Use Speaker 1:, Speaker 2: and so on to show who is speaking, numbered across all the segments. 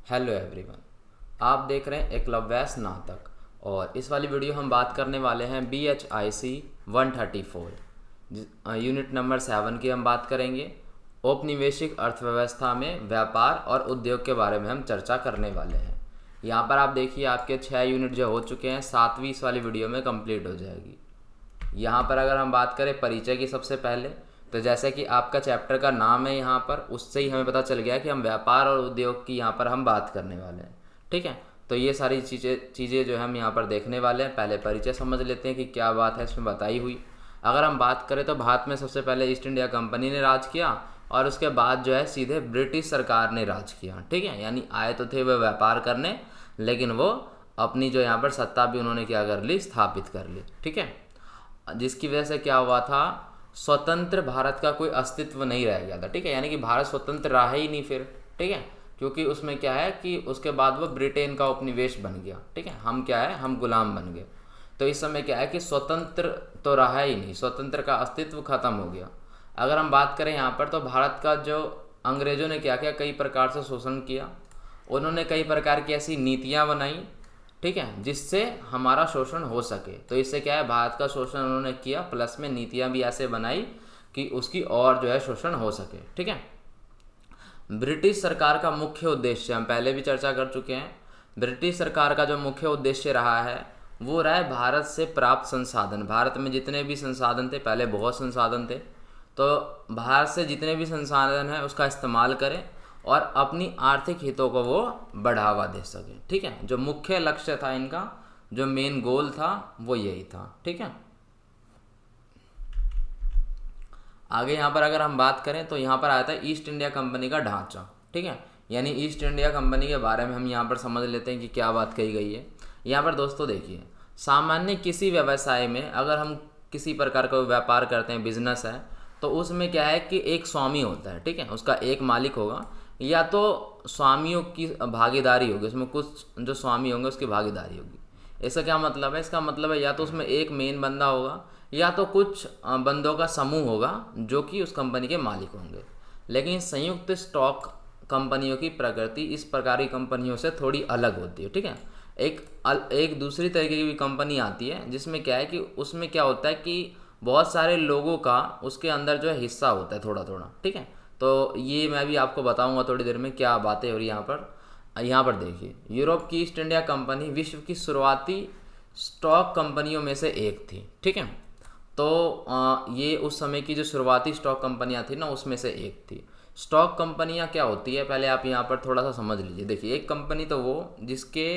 Speaker 1: Hello everyone, आप देख रहे हैं एकलव्य स्नातक। और इस वाली वीडियो हम बात करने वाले हैं BHIC 134 यूनिट नंबर 7 की हम बात करेंगे। औपनिवेशिक अर्थव्यवस्था में व्यापार और उद्योग के बारे में हम चर्चा करने वाले हैं। यहाँ पर आप देखिए, आपके 6 यूनिट जो हो चुके हैं, 7वीं इस वाली वीडियो में कंप्लीट हो जाएगी। यहाँ पर अगर हम बात करें परिचय की, सबसे पहले तो जैसे कि आपका चैप्टर का नाम है, यहाँ पर उससे ही हमें पता चल गया कि हम व्यापार और उद्योग की यहाँ पर हम बात करने वाले हैं। ठीक है, तो ये सारी चीज़ें जो हम यहाँ पर देखने वाले हैं। पहले परिचय समझ लेते हैं कि क्या बात है इसमें बताई हुई। अगर हम बात करें तो भारत में सबसे पहले ईस्ट इंडिया कंपनी ने राज किया और उसके बाद जो है सीधे ब्रिटिश सरकार ने राज किया। ठीक है, यानी आए तो थे वो व्यापार करने, लेकिन वो अपनी जो यहाँ पर सत्ता भी उन्होंने क्या कर ली, स्थापित कर ली। ठीक है, जिसकी वजह से क्या हुआ था, स्वतंत्र भारत का कोई अस्तित्व नहीं रह गया था। ठीक है, यानी कि भारत स्वतंत्र रहा ही नहीं फिर। ठीक है, क्योंकि उसमें क्या है कि उसके बाद वो ब्रिटेन का उपनिवेश बन गया। ठीक है, हम क्या है, हम गुलाम बन गए। तो इस समय क्या है कि स्वतंत्र तो रहा ही नहीं, स्वतंत्र का अस्तित्व खत्म हो गया। अगर हम बात करें यहाँ पर, तो भारत का जो अंग्रेजों ने क्या किया, कई प्रकार से शोषण किया। उन्होंने कई प्रकार की ऐसी नीतियाँ बनाई, ठीक है, जिससे हमारा शोषण हो सके। तो इससे क्या है, भारत का शोषण उन्होंने किया, प्लस में नीतियाँ भी ऐसे बनाई कि उसकी और जो है शोषण हो सके। ठीक है, ब्रिटिश सरकार का मुख्य उद्देश्य हम पहले भी चर्चा कर चुके हैं। ब्रिटिश सरकार का जो मुख्य उद्देश्य रहा है वो रहा है भारत से प्राप्त संसाधन। भारत में जितने भी संसाधन थे, पहले बहुत संसाधन थे, तो भारत से जितने भी संसाधन हैं उसका इस्तेमाल करें और अपनी आर्थिक हितों को वो बढ़ावा दे सके। ठीक है, जो मुख्य लक्ष्य था इनका, जो मेन गोल था, वो यही था। ठीक है, आगे यहाँ पर अगर हम बात करें तो यहाँ पर आता है ईस्ट इंडिया कंपनी का ढांचा। ठीक है, यानी ईस्ट इंडिया कंपनी के बारे में हम यहाँ पर समझ लेते हैं कि क्या बात कही गई है। यहाँ पर दोस्तों देखिए, सामान्य किसी व्यवसाय में अगर हम किसी प्रकार का व्यापार करते हैं, बिजनेस है, तो उसमें क्या है कि एक स्वामी होता है। ठीक है, उसका एक मालिक होगा, या तो स्वामियों की भागीदारी होगी, उसमें कुछ जो स्वामी होंगे उसकी भागीदारी होगी। इसका क्या मतलब है, इसका मतलब है या तो उसमें एक मेन बंदा होगा या तो कुछ बंदों का समूह होगा जो कि उस कंपनी के मालिक होंगे। लेकिन संयुक्त स्टॉक कंपनियों की प्रकृति इस प्रकार की कंपनियों से थोड़ी अलग होती है। ठीक है, एक दूसरी तरीके की भी कंपनी आती है जिसमें क्या है कि उसमें क्या होता है कि बहुत सारे लोगों का उसके अंदर जो है हिस्सा होता है, थोड़ा थोड़ा। ठीक है, तो ये मैं भी आपको बताऊंगा थोड़ी देर में क्या बातें हो रही यहाँ पर। यहाँ पर देखिए, यूरोप की ईस्ट इंडिया कंपनी विश्व की शुरुआती स्टॉक कंपनियों में से एक थी। ठीक है, तो ये उस समय की जो शुरुआती स्टॉक कंपनियां थी ना, उसमें से एक थी। स्टॉक कंपनियां क्या होती है, पहले आप यहाँ पर थोड़ा सा समझ लीजिए। देखिए, एक कंपनी तो वो जिसके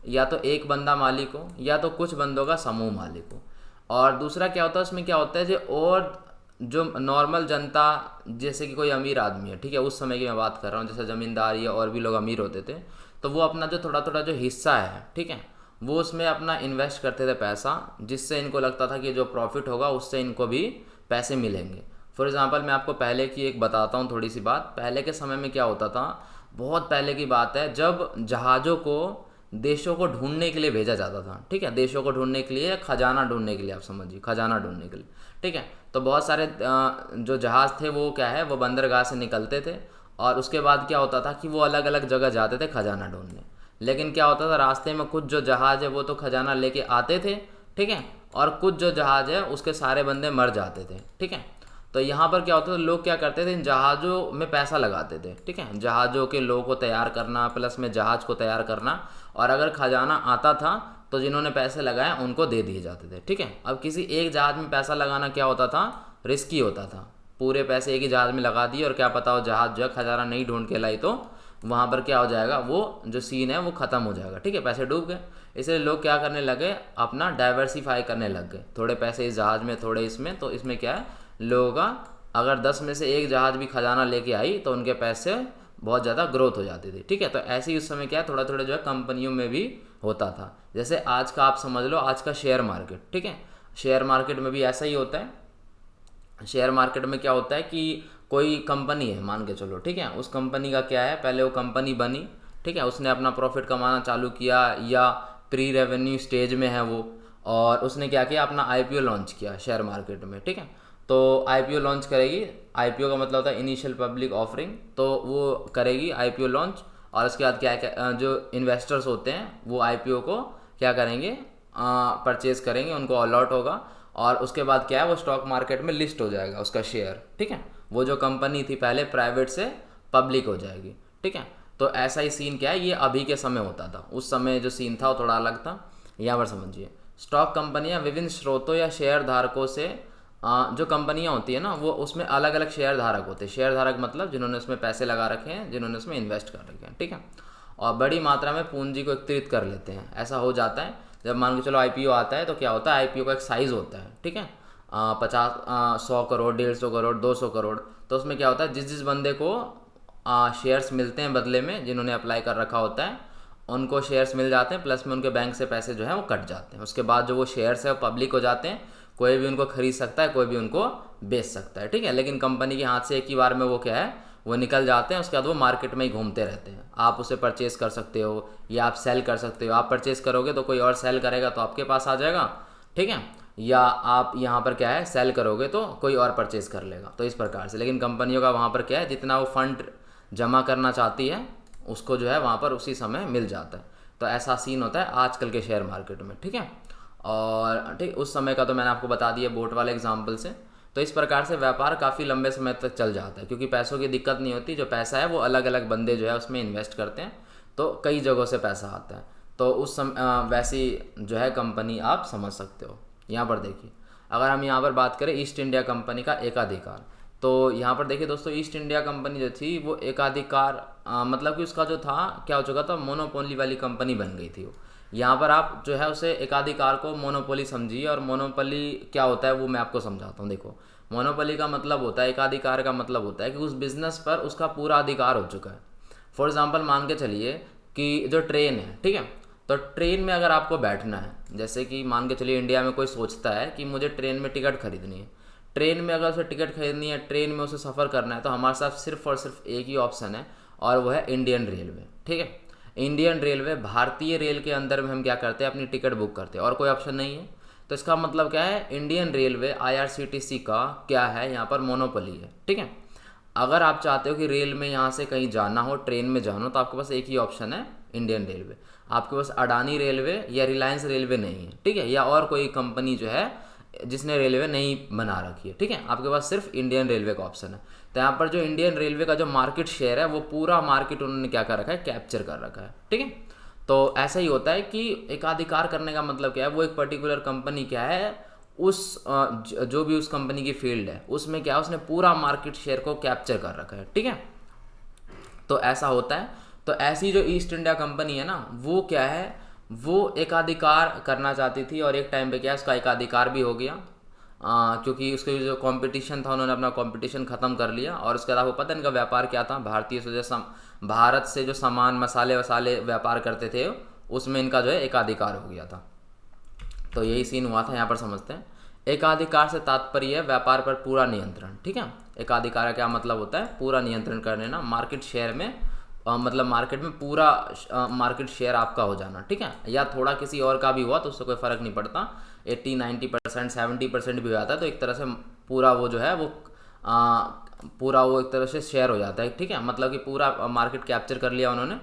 Speaker 1: या तो एक बंदा मालिक हो या तो कुछ बंदों का समूह मालिक हो। और दूसरा क्या होता है, उसमें क्या होता है जो और जो नॉर्मल जनता, जैसे कि कोई अमीर आदमी है, ठीक है, उस समय की मैं बात कर रहा हूँ, जैसे ज़मींदार या और भी लोग अमीर होते थे, तो वो अपना जो थोड़ा थोड़ा जो हिस्सा है, ठीक है, वो उसमें अपना इन्वेस्ट करते थे पैसा, जिससे इनको लगता था कि जो प्रॉफिट होगा उससे इनको भी पैसे मिलेंगे। फॉर एग्ज़ाम्पल, मैं आपको पहले की एक बताता हूँ थोड़ी सी बात। पहले के समय में क्या होता था, बहुत पहले की बात है, जब जहाज़ों को देशों को ढूंढने के लिए भेजा जाता था। ठीक है, देशों को ढूंढने के लिए, खजाना ढूंढने के लिए, आप समझिए, खजाना ढूंढने के लिए। ठीक है, तो बहुत सारे जो जहाज़ थे वो क्या है, वो बंदरगाह से निकलते थे और उसके बाद क्या होता था कि वो अलग अलग जगह जाते थे खजाना ढूंढने। लेकिन क्या होता था, रास्ते में कुछ जो जहाज़ है वो तो खजाना लेके आते थे, ठीक है, और कुछ जो जहाज़ है उसके सारे बंदे मर जाते थे। ठीक है, तो यहाँ पर क्या होता था, लोग क्या करते थे, इन जहाज़ों में पैसा लगाते थे। ठीक है, जहाज़ों के लोगों को तैयार करना, प्लस में जहाज़ को तैयार करना, और अगर खजाना आता था तो जिन्होंने पैसे लगाए उनको दे दिए जाते थे। ठीक है, अब किसी एक जहाज़ में पैसा लगाना क्या होता था, रिस्की होता था। पूरे पैसे एक ही जहाज़ में लगा दिए और क्या पता हो जहाज़ जो है खजाना नहीं ढूंढ के लाई, तो वहाँ पर क्या हो जाएगा, वो जो सीन है वो ख़त्म हो जाएगा। ठीक है, पैसे डूब गए। इसलिए लोग क्या करने लगे, अपना डाइवर्सिफाई करने लग गए, थोड़े पैसे इस जहाज़ में, थोड़े इसमें। तो इसमें क्या है, लोगों का अगर 10 में से एक जहाज़ भी खजाना लेके आई तो उनके पैसे बहुत ज़्यादा ग्रोथ हो जाती थी। ठीक है, तो ऐसे ही उस समय क्या है, थोड़ा थोड़ा जो है कंपनियों में भी होता था। जैसे आज का आप समझ लो, आज का शेयर मार्केट। ठीक है, शेयर मार्केट में भी ऐसा ही होता है। शेयर मार्केट में क्या होता है कि कोई कंपनी है, मान के चलो, ठीक है, उस कंपनी का क्या है, पहले वो कंपनी बनी, ठीक है, उसने अपना प्रॉफिट कमाना चालू किया या प्री रेवेन्यू स्टेज में है वो, और उसने क्या किया, अपना आईपीओ लॉन्च किया शेयर मार्केट में। ठीक है, तो आईपीओ लॉन्च करेगी, आईपीओ का मतलब होता है इनिशियल पब्लिक ऑफरिंग, तो वो करेगी आईपीओ लॉन्च, और उसके बाद क्या है, जो इन्वेस्टर्स होते हैं वो आईपीओ को क्या करेंगे, परचेज करेंगे, उनको अलॉट होगा, और उसके बाद क्या है वो स्टॉक मार्केट में लिस्ट हो जाएगा उसका शेयर, ठीक है। वो जो कंपनी थी पहले प्राइवेट से पब्लिक हो जाएगी, ठीक है। तो ऐसा ही सीन क्या है, ये अभी के समय होता था, उस समय जो सीन था वो थोड़ा अलग था। यहाँ पर समझिए, स्टॉक कंपनियां विभिन्न स्रोतों या शेयर धारकों से जो कंपनियां होती है ना वो उसमें अलग अलग शेयर धारक होते हैं। शेयर धारक मतलब जिन्होंने उसमें पैसे लगा रखे हैं, जिन्होंने उसमें इन्वेस्ट कर रखे हैं, ठीक है, और बड़ी मात्रा में पूंजी को एकत्रित कर लेते हैं। ऐसा हो जाता है जब मान के चलो आईपीओ आता है, तो क्या होता है, आईपीओ का एक साइज़ होता है, ठीक है, 50 100 करोड़ 150 करोड़ 200 करोड़। तो उसमें क्या होता है, जिस जिस बंदे को शेयर्स मिलते हैं बदले में, जिन्होंने अप्लाई कर रखा होता है उनको शेयर्स मिल जाते हैं, प्लस में उनके बैंक से पैसे जो है वो कट जाते हैं। उसके बाद जो वो शेयर्स है वो पब्लिक हो जाते हैं, कोई भी उनको खरीद सकता है, कोई भी उनको बेच सकता है, ठीक है। लेकिन कंपनी के हाथ से एक ही बार में वो क्या है वो निकल जाते हैं, उसके बाद वो मार्केट में ही घूमते रहते हैं। आप उसे परचेस कर सकते हो या आप सेल कर सकते हो। आप परचेस करोगे तो कोई और सेल करेगा तो आपके पास आ जाएगा, ठीक है, या आप यहाँ पर क्या है सेल करोगे तो कोई और परचेस कर लेगा, तो इस प्रकार से। लेकिन कंपनियों का वहाँ पर क्या है, जितना वो फंड जमा करना चाहती है उसको जो है वहाँ पर उसी समय मिल जाता है। तो ऐसा सीन होता है आजकल के शेयर मार्केट में, ठीक है। और ठीक उस समय का तो मैंने आपको बता दिया बोट वाले एग्जाम्पल से। तो इस प्रकार से व्यापार काफ़ी लंबे समय तक चल जाता है, क्योंकि पैसों की दिक्कत नहीं होती। जो पैसा है वो अलग अलग बंदे जो है उसमें इन्वेस्ट करते हैं, तो कई जगहों से पैसा आता है। तो उस वैसी जो है कंपनी आप समझ सकते हो। यहाँ पर देखिए, अगर हम यहाँ पर बात करें ईस्ट इंडिया कंपनी का एकाधिकार, तो यहाँ पर देखिए दोस्तों, ईस्ट इंडिया कंपनी जो थी वो एकाधिकार मतलब कि उसका जो था क्या हो चुका था, मोनोपोली वाली कंपनी बन गई थी वो। यहाँ पर आप जो है उसे एकाधिकार को मोनोपोली समझिए, और मोनोपोली क्या होता है वो मैं आपको समझाता हूँ। देखो, मोनोपोली का मतलब होता है, एकाधिकार का मतलब होता है कि उस बिज़नेस पर उसका पूरा अधिकार हो चुका है। फॉर एग्जांपल मान के चलिए कि जो ट्रेन है, ठीक है, तो ट्रेन में अगर आपको बैठना है, जैसे कि मान के चलिए इंडिया में कोई सोचता है कि मुझे ट्रेन में टिकट खरीदनी है, ट्रेन में अगर उसे टिकट खरीदनी है, ट्रेन में उसे सफ़र करना है, तो हमारे साथ सिर्फ और सिर्फ एक ही ऑप्शन है, और वो है इंडियन रेलवे, ठीक है। इंडियन रेलवे, भारतीय रेल के अंदर में हम क्या करते हैं, अपनी टिकट बुक करते हैं, और कोई ऑप्शन नहीं है। तो इसका मतलब क्या है, इंडियन रेलवे IRCTC का क्या है, यहाँ पर मोनोपोली है, ठीक है। अगर आप चाहते हो कि रेल में यहाँ से कहीं जाना हो, ट्रेन में जाना हो, तो आपके पास एक ही ऑप्शन है, इंडियन रेलवे। आपके पास अडानी रेलवे या रिलायंस रेलवे नहीं है, ठीक है, या और कोई कंपनी जो है जिसने रेलवे नहीं बना रखी है, ठीक है, आपके पास सिर्फ इंडियन रेलवे का ऑप्शन है। तो यहाँ पर जो इंडियन रेलवे का जो मार्केट शेयर है वो पूरा मार्केट उन्होंने क्या कर रखा है, कैप्चर कर रखा है, ठीक है। तो ऐसा ही होता है कि एकाधिकार करने का मतलब क्या है, वो एक पर्टिकुलर कंपनी क्या है, उस जो भी उस कंपनी की फील्ड है उसमें क्या है, उसने पूरा मार्केट शेयर को कैप्चर कर रखा है, ठीक है। तो ऐसा होता है। तो ऐसी जो ईस्ट इंडिया कंपनी है ना, वो क्या है, वो एकाधिकार करना चाहती थी, और एक टाइम पे क्या है उसका एकाधिकार भी हो गया, क्योंकि उसके जो कंपटीशन था उन्होंने अपना कंपटीशन ख़त्म कर लिया। और उसके अलावा पता है इनका व्यापार क्या था, भारत से जो सामान मसाले वसाले व्यापार करते थे उसमें इनका जो है एकाधिकार हो गया था। तो यही सीन हुआ था, यहाँ पर समझते हैं। एकाधिकार से तात्पर्य है व्यापार पर पूरा नियंत्रण, ठीक है। एकाधिकार का क्या मतलब होता है, पूरा नियंत्रण कर लेना मार्केट शेयर में, मतलब मार्केट में पूरा मार्केट शेयर आपका हो जाना, ठीक है, या थोड़ा किसी और का भी हुआ तो उससे कोई फ़र्क नहीं पड़ता, 80-90% 70% भी हो जाता है, तो एक तरह से पूरा वो जो है वो पूरा वो एक तरह से शेयर हो जाता है, ठीक है। मतलब कि पूरा मार्केट कैप्चर कर लिया उन्होंने,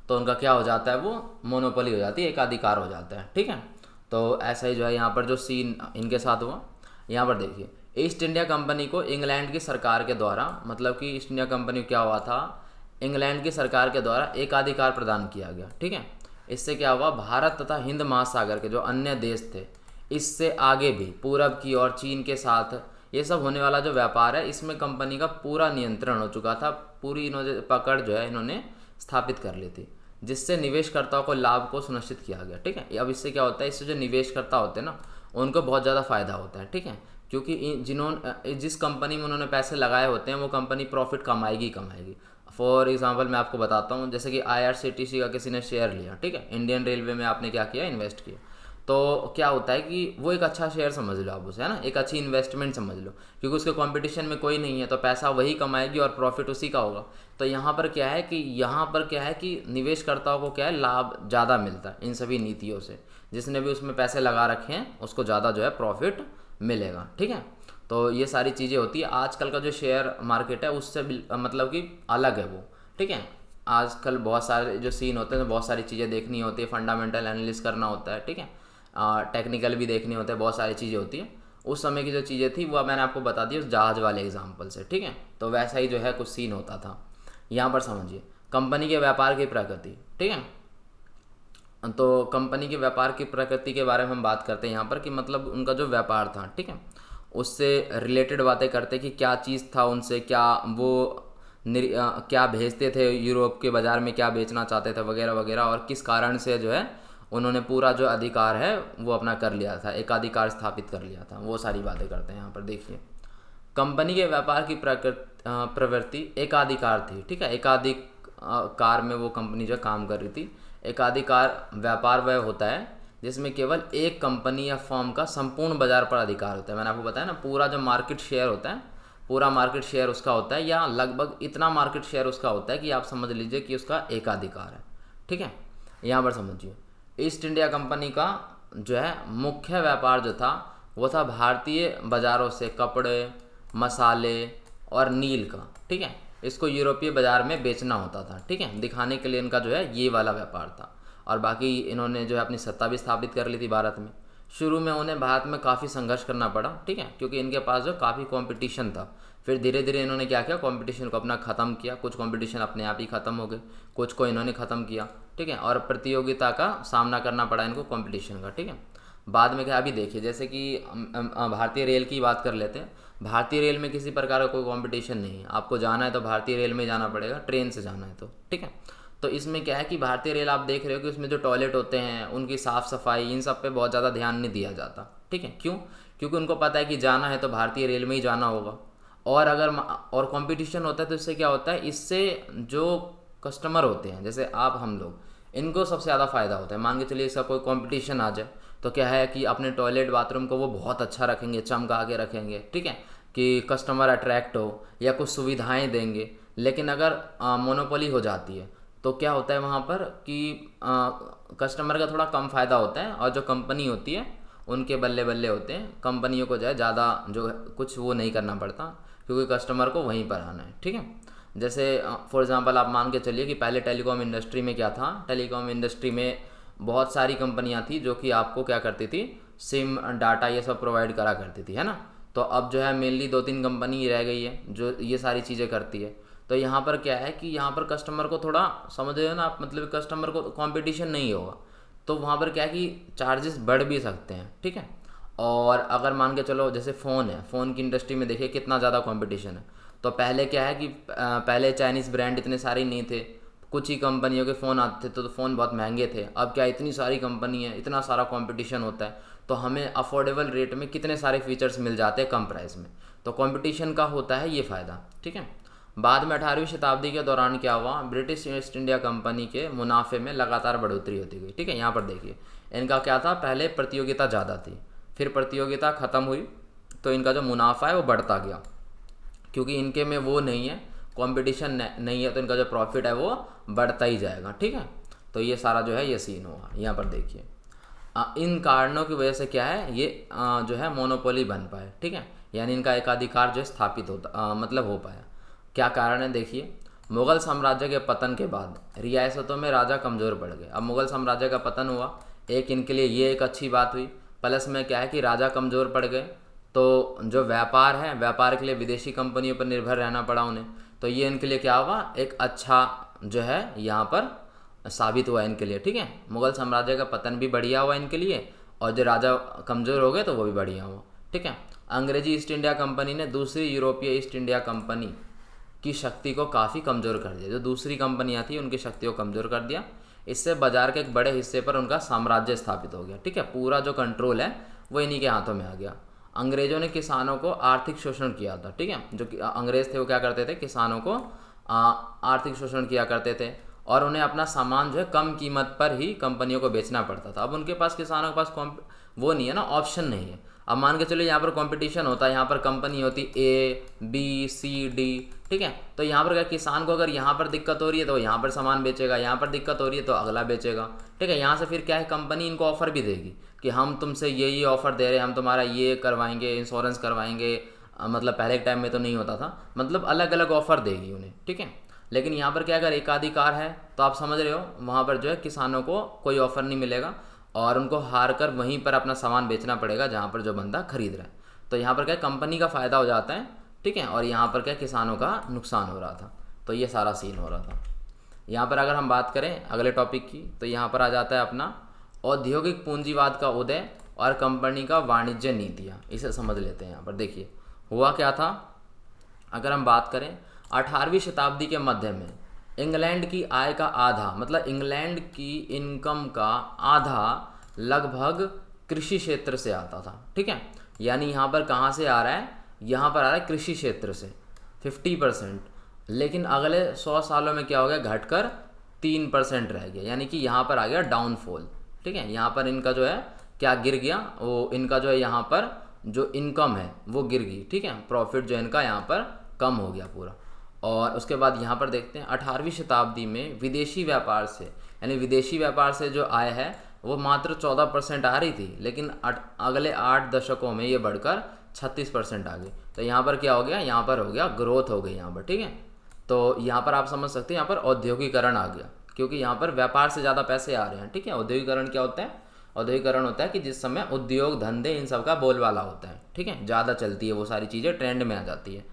Speaker 1: तो उनका क्या हो जाता है, वो मोनोपोली हो जाती है, एकाधिकार हो जाता है, ठीक है। तो ऐसा ही जो है यहाँ पर जो सीन इनके साथ हुआ। यहाँ पर देखिए, ईस्ट इंडिया कंपनी को इंग्लैंड की सरकार के द्वारा, मतलब कि ईस्ट इंडिया कंपनी को क्या हुआ था, इंग्लैंड की सरकार के द्वारा एकाधिकार प्रदान किया गया, ठीक है। इससे क्या हुआ, भारत तथा हिंद महासागर के जो अन्य देश थे, इससे आगे भी पूरब की और चीन के साथ ये सब होने वाला जो व्यापार है, इसमें कंपनी का पूरा नियंत्रण हो चुका था। पूरी इन्होंने पकड़ जो है इन्होंने स्थापित कर ली थी, जिससे निवेशकर्ताओं को लाभ को सुनिश्चित किया गया, ठीक है। अब इससे क्या होता है, इससे जो निवेशकर्ता होते हैं ना उनको बहुत ज़्यादा फ़ायदा होता है, ठीक है, क्योंकि जिस कंपनी में उन्होंने पैसे लगाए होते हैं वो कंपनी प्रॉफिट कमाएगी कमाएगी। फॉर एग्जांपल मैं आपको बताता हूँ, जैसे कि IRCTC का किसी ने शेयर लिया, ठीक है, इंडियन रेलवे में आपने क्या किया, इन्वेस्ट किया, तो क्या होता है कि वो एक अच्छा शेयर समझ लो आप उसे, है ना, एक अच्छी इन्वेस्टमेंट समझ लो, क्योंकि उसके कंपटीशन में कोई नहीं है, तो पैसा वही कमाएगी और प्रॉफिट उसी का होगा। तो यहाँ पर क्या है कि निवेशकर्ताओं को क्या है, लाभ ज़्यादा मिलता है इन सभी नीतियों से। जिसने भी उसमें पैसे लगा रखे हैं उसको ज़्यादा जो है प्रॉफिट मिलेगा, ठीक है। तो ये सारी चीज़ें होती है। आजकल का जो शेयर मार्केट है उससे मतलब कि अलग है वो, ठीक है। आजकल बहुत सारे जो सीन होते हैं, बहुत सारी चीज़ें देखनी होती है, फंडामेंटल एनालिसिस करना होता है, ठीक है, टेक्निकल भी देखनी होता है, बहुत सारी चीज़ें होती हैं। उस समय की जो चीज़ें थी वो मैंने आपको बता दी उस जहाज़ वाले एग्जाम्पल से, ठीक है। तो वैसा ही जो है कुछ सीन होता था। यहाँ पर समझिए कंपनी के व्यापार की प्रकृति, ठीक है। तो कंपनी के व्यापार की प्रकृति के बारे में हम बात करते हैं यहाँ पर कि मतलब उनका जो व्यापार था, ठीक है, उससे रिलेटेड बातें करते कि क्या चीज़ था उनसे, क्या वो क्या भेजते थे यूरोप के बाज़ार में, क्या बेचना चाहते थे वगैरह वगैरह, और किस कारण से जो है उन्होंने पूरा जो अधिकार है वो अपना कर लिया था, एकाधिकार स्थापित कर लिया था, वो सारी बातें करते हैं यहाँ पर। देखिए कंपनी के व्यापार की प्रवृत्ति एकाधिकार थी, ठीक है। एकाधिकार में वो कंपनी जो काम कर रही थी। एकाधिकार व्यापार वह होता है जिसमें केवल एक कंपनी या फर्म का संपूर्ण बाजार पर अधिकार होता है। मैंने आपको बताया ना, पूरा जो मार्केट शेयर होता है, पूरा मार्केट शेयर उसका होता है, या लगभग इतना मार्केट शेयर उसका होता है कि आप समझ लीजिए कि उसका एकाधिकार है, ठीक है। यहाँ पर समझिए ईस्ट इंडिया कंपनी का जो है मुख्य व्यापार जो था वो था भारतीय बाज़ारों से कपड़े, मसाले और नील का, ठीक है, इसको यूरोपीय बाज़ार में बेचना होता था, ठीक है। दिखाने के लिए इनका जो है ये वाला व्यापार था। और बाकी इन्होंने जो है अपनी सत्ता भी स्थापित कर ली थी भारत में। शुरू में उन्हें भारत में काफ़ी संघर्ष करना पड़ा, ठीक है, क्योंकि इनके पास जो काफ़ी कंपटीशन था। फिर धीरे धीरे इन्होंने क्या किया, कंपटीशन को अपना ख़त्म किया। कुछ कंपटीशन अपने आप ही ख़त्म हो गए, कुछ को इन्होंने ख़त्म किया, ठीक है। और प्रतियोगिता का सामना करना पड़ा इनको, कंपटीशन का, ठीक है। बाद में क्या, अभी देखिए जैसे कि भारतीय रेल की बात कर लेते हैं। भारतीय रेल में किसी प्रकार का कोई कंपटीशन नहीं है। आपको जाना है तो भारतीय रेल में जाना पड़ेगा, ट्रेन से जाना है तो, ठीक है। तो इसमें क्या है कि भारतीय रेल आप देख रहे हो कि उसमें जो टॉयलेट होते हैं, उनकी साफ़ सफाई, इन सब पे बहुत ज़्यादा ध्यान नहीं दिया जाता, ठीक है। क्यों? क्योंकि उनको पता है कि जाना है तो भारतीय रेल में ही जाना होगा। और अगर और कंपटीशन होता है तो इससे क्या होता है, इससे जो कस्टमर होते हैं जैसे आप हम लोग, इनको सबसे ज़्यादा फ़ायदा होता है। मान के चलिए इसका कोई कंपटीशन आ जाए तो क्या है कि अपने टॉयलेट बाथरूम को वो बहुत अच्छा रखेंगे, चमका के रखेंगे, ठीक है, कि कस्टमर अट्रैक्ट हो, या कुछ सुविधाएं देंगे। लेकिन अगर मोनोपोली हो जाती है तो क्या होता है वहाँ पर कि कस्टमर का थोड़ा कम फ़ायदा होता है, और जो कंपनी होती है उनके बल्ले बल्ले होते हैं। कंपनियों को जो है ज़्यादा जो कुछ वो नहीं करना पड़ता, क्योंकि कस्टमर को वहीं पर आना है, ठीक है। जैसे फॉर एग्ज़ाम्पल आप मान के चलिए कि पहले टेलीकॉम इंडस्ट्री में क्या था, टेलीकॉम इंडस्ट्री में बहुत सारी कंपनियां थी जो कि आपको क्या करती थी, सिम, डाटा, ये सब प्रोवाइड करा करती थी, है ना। तो अब जो है मेनली 2-3 कंपनी ही रह गई है जो ये सारी चीज़ें करती है। तो यहाँ पर क्या है कि यहाँ पर कस्टमर को थोड़ा समझ रहे हो ना आप, मतलब कस्टमर को कंपटीशन नहीं होगा, तो वहाँ पर क्या है कि चार्जेस बढ़ भी सकते हैं, ठीक है। और अगर मान के चलो जैसे फ़ोन है, फ़ोन की इंडस्ट्री में देखिए कितना ज़्यादा कंपटीशन है। तो पहले क्या है कि पहले चाइनीज़ ब्रांड इतने सारे नहीं थे, कुछ ही कंपनियों के फ़ोन आते थे, तो फ़ोन बहुत महंगे थे। अब क्या इतनी सारी कंपनी है, इतना सारा कंपटीशन होता है, तो हमें अफोर्डेबल रेट में कितने सारे फीचर्स मिल जाते हैं कम प्राइस में। तो कंपटीशन का होता है ये फ़ायदा, ठीक है। बाद में 18वीं शताब्दी के दौरान क्या हुआ, ब्रिटिश ईस्ट इंडिया कंपनी के मुनाफे में लगातार बढ़ोतरी होती गई, ठीक है। यहाँ पर देखिए इनका क्या था, पहले प्रतियोगिता ज़्यादा थी, फिर प्रतियोगिता ख़त्म हुई तो इनका जो मुनाफा है वो बढ़ता गया, क्योंकि इनके में वो नहीं है, कंपटीशन नहीं है, तो इनका जो प्रॉफिट है वो बढ़ता ही जाएगा, ठीक है। तो ये सारा जो है ये सीन हुआ। यहाँ पर देखिए इन कारणों की वजह से क्या है, ये जो है मोनोपोली बन पाए, ठीक है, यानी इनका एकाधिकार जो स्थापित होता मतलब हो पाया। क्या कारण है देखिए, मुग़ल साम्राज्य के पतन के बाद रियासतों में राजा कमज़ोर पड़ गए। अब मुग़ल साम्राज्य का पतन हुआ, एक इनके लिए ये एक अच्छी बात हुई, प्लस में क्या है कि राजा कमज़ोर पड़ गए, तो जो व्यापार है, व्यापार के लिए विदेशी कंपनियों पर निर्भर रहना पड़ा उन्हें। तो ये इनके लिए क्या हुआ, एक अच्छा जो है यहाँ पर साबित हुआ इनके लिए, ठीक है। मुग़ल साम्राज्य का पतन भी बढ़िया हुआ इनके लिए, और जो राजा कमज़ोर हो गए तो वो भी बढ़िया हुआ, ठीक है। अंग्रेजी ईस्ट इंडिया कंपनी ने दूसरी यूरोपीय ईस्ट इंडिया कंपनी की शक्ति को काफ़ी कमज़ोर कर दिया। जो दूसरी कंपनियां थी उनकी शक्ति को कमज़ोर कर दिया। इससे बाजार के एक बड़े हिस्से पर उनका साम्राज्य स्थापित हो गया, ठीक है। पूरा जो कंट्रोल है वो इन्हीं के हाथों में आ गया। अंग्रेज़ों ने किसानों को आर्थिक शोषण किया था, ठीक है। जो अंग्रेज़ थे वो क्या करते थे, किसानों को आर्थिक शोषण किया करते थे, और उन्हें अपना सामान जो है कम कीमत पर ही कंपनियों को बेचना पड़ता था। अब उनके पास, किसानों के पास वो नहीं है ना, ऑप्शन नहीं है। अब मान के चलो यहाँ पर कंपटीशन होता है, यहाँ पर कंपनी होती A B C D, ठीक है। तो यहाँ पर क्या, किसान को अगर यहाँ पर दिक्कत हो रही है तो यहाँ पर सामान बेचेगा, यहाँ पर दिक्कत हो रही है तो अगला बेचेगा, ठीक है। यहाँ से फिर क्या है, कंपनी इनको ऑफ़र भी देगी कि हम तुमसे ये ऑफ़र दे रहे हैं, हम तुम्हारा ये करवाएंगे, इंश्योरेंस करवाएंगे, मतलब पहले के टाइम में तो नहीं होता था, मतलब अलग अलग ऑफ़र देगी उन्हें, ठीक है। लेकिन यहाँ पर क्या, अगर एकाधिकार है तो आप समझ रहे हो वहाँ पर जो है किसानों को कोई ऑफर नहीं मिलेगा और उनको हार कर वहीं पर अपना सामान बेचना पड़ेगा जहाँ पर जो बंदा खरीद रहा है। तो यहाँ पर क्या, कंपनी का फ़ायदा हो जाता है, ठीक है, और यहाँ पर क्या, किसानों का नुकसान हो रहा था। तो ये सारा सीन हो रहा था। यहाँ पर अगर हम बात करें अगले टॉपिक की, तो यहाँ पर आ जाता है अपना औद्योगिक पूंजीवाद का उदय और कंपनी का वाणिज्य नीतियाँ। इसे समझ लेते हैं। यहाँ पर देखिए हुआ क्या था। अगर हम बात करें 18वीं शताब्दी के मध्य में इंग्लैंड की आय का आधा, मतलब इंग्लैंड की इनकम का आधा लगभग कृषि क्षेत्र से आता था, ठीक है। यानी यहाँ पर कहाँ से आ रहा है, यहाँ पर आ रहा है कृषि क्षेत्र से 50%। लेकिन अगले 100 सालों में क्या हो गया, घटकर 3% रह गया, यानी कि यहाँ पर आ गया डाउनफॉल, ठीक है। यहाँ पर इनका जो है क्या गिर गया, वो इनका जो है यहाँ पर जो इनकम है वो गिर गई, ठीक है। प्रॉफिट जो इनका यहाँ पर कम हो गया पूरा। और उसके बाद यहाँ पर देखते हैं 18वीं शताब्दी में विदेशी व्यापार से, यानी विदेशी व्यापार से जो आय है वो मात्र 14% आ रही थी, लेकिन अगले 8 दशकों में ये बढ़कर 36% आ गई। तो यहाँ पर क्या हो गया, यहाँ पर हो गया ग्रोथ हो गई यहाँ पर, ठीक है। तो यहाँ पर आप समझ सकते हैं यहाँ पर औद्योगिकरण आ गया, क्योंकि यहाँ पर व्यापार से ज़्यादा पैसे आ रहे हैं, ठीक है। औद्योगिकरण क्या होता है, औद्योगिकरण होता है कि जिस समय उद्योग धंधे इन सब का बोलबाला होता है, ठीक है, ज़्यादा चलती है, वो सारी चीज़ें ट्रेंड में आ जाती है।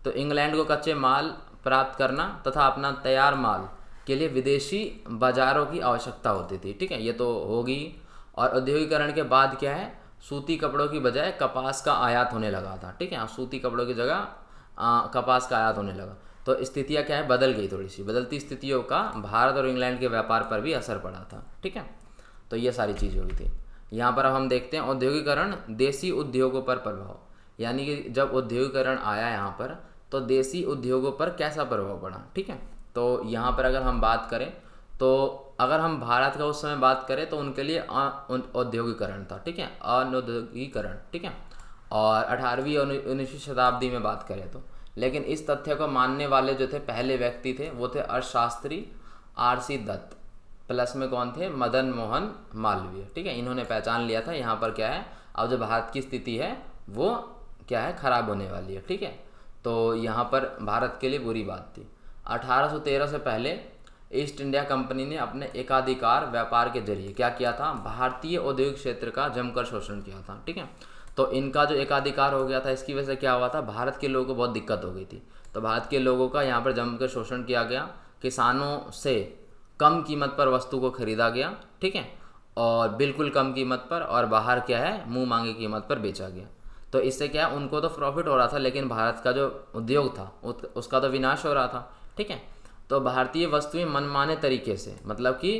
Speaker 1: तो इंग्लैंड को कच्चे माल प्राप्त करना तथा अपना तैयार माल के लिए विदेशी बाज़ारों की आवश्यकता होती थी, ठीक है, ये तो होगी। और औद्योगिकरण के बाद क्या है, सूती कपड़ों की बजाय कपास का आयात होने लगा था, ठीक है। सूती कपड़ों की जगह कपास का आयात होने लगा। तो स्थितियाँ क्या है, बदल गई थोड़ी सी। बदलती स्थितियों का भारत और इंग्लैंड के व्यापार पर भी असर पड़ा था, ठीक है। तो ये सारी चीज़ हुई थी। यहाँ पर अब हम देखते हैं औद्योगिकरण देसी उद्योगों पर प्रभाव, यानी कि जब औद्योगिकरण आया यहाँ पर तो देसी उद्योगों पर कैसा प्रभाव पड़ा, ठीक है। तो यहाँ पर अगर हम बात करें तो अगर हम भारत का उस समय बात करें तो उनके लिए औद्योगिकरण था, ठीक है, अनौद्योगिकरण, ठीक है। और 18वीं और 19वीं शताब्दी में बात करें तो, लेकिन इस तथ्य को मानने वाले जो थे पहले व्यक्ति थे वो थे अर्थशास्त्री आर.सी. दत्त, प्लस में कौन थे, मदन मोहन मालवीय, ठीक है। इन्होंने पहचान लिया था यहाँ पर क्या है, अब जो भारत की स्थिति है वो क्या है, खराब होने वाली है, ठीक है। तो यहाँ पर भारत के लिए बुरी बात थी। 1813 से पहले ईस्ट इंडिया कंपनी ने अपने एकाधिकार व्यापार के जरिए क्या किया था, भारतीय औद्योगिक क्षेत्र का जमकर शोषण किया था, ठीक है। तो इनका जो एकाधिकार हो गया था, इसकी वजह से क्या हुआ था, भारत के लोगों को बहुत दिक्कत हो गई थी। तो भारत के लोगों का यहाँ पर जमकर शोषण किया गया, किसानों से कम कीमत पर वस्तु को खरीदा गया, ठीक है, और बिल्कुल कम कीमत पर, और बाहर क्या है, मुंह मांगी कीमत पर बेचा गया। तो इससे क्या, उनको तो प्रॉफिट हो रहा था, लेकिन भारत का जो उद्योग था उसका तो विनाश हो रहा था, ठीक है। तो भारतीय वस्तुएं मनमाने तरीके से, मतलब कि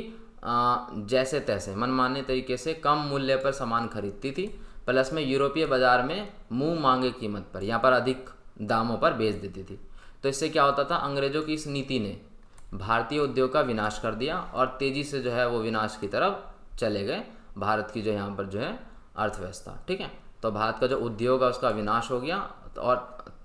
Speaker 1: जैसे तैसे मनमाने तरीके से कम मूल्य पर सामान खरीदती थी, प्लस में यूरोपीय बाज़ार में मुंह मांगे कीमत पर, यहाँ पर अधिक दामों पर बेच देती थी। तो इससे क्या होता था, अंग्रेज़ों की इस नीति ने भारतीय उद्योग का विनाश कर दिया और तेज़ी से जो है वो विनाश की तरफ चले गए भारत की जो यहाँ पर जो है अर्थव्यवस्था, ठीक है। तो भारत का जो उद्योग है उसका विनाश हो गया और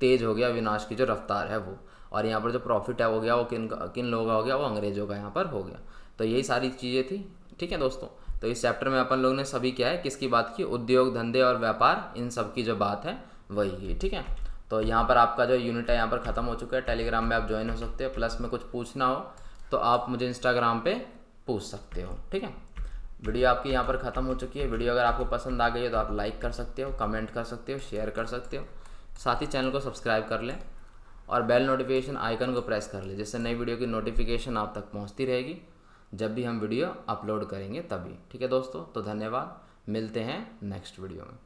Speaker 1: तेज़ हो गया विनाश की जो रफ्तार है वो, और यहाँ पर जो प्रॉफिट है वो गया वो किन लोगों का हो गया, वो अंग्रेज़ों का यहाँ पर हो गया। तो यही सारी चीज़ें थी, ठीक है दोस्तों। तो इस चैप्टर में अपन लोग ने सभी क्या है, किसकी बात की, उद्योग धंधे और व्यापार, इन सब की जो बात है वही है, ठीक है। तो यहाँ पर आपका जो यूनिट है यहाँ पर ख़त्म हो चुका है। टेलीग्राम में आप ज्वाइन हो सकते हो, प्लस में कुछ पूछना हो तो आप मुझे इंस्टाग्राम पे पूछ सकते हो, ठीक है। वीडियो आपकी यहाँ पर ख़त्म हो चुकी है। वीडियो अगर आपको पसंद आ गई है तो आप लाइक कर सकते हो, कमेंट कर सकते हो, शेयर कर सकते हो, साथ ही चैनल को सब्सक्राइब कर लें और बेल नोटिफिकेशन आइकन को प्रेस कर लें, जिससे नई वीडियो की नोटिफिकेशन आप तक पहुँचती रहेगी जब भी हम वीडियो अपलोड करेंगे तभी, ठीक है दोस्तों। तो धन्यवाद, मिलते हैं नेक्स्ट वीडियो में।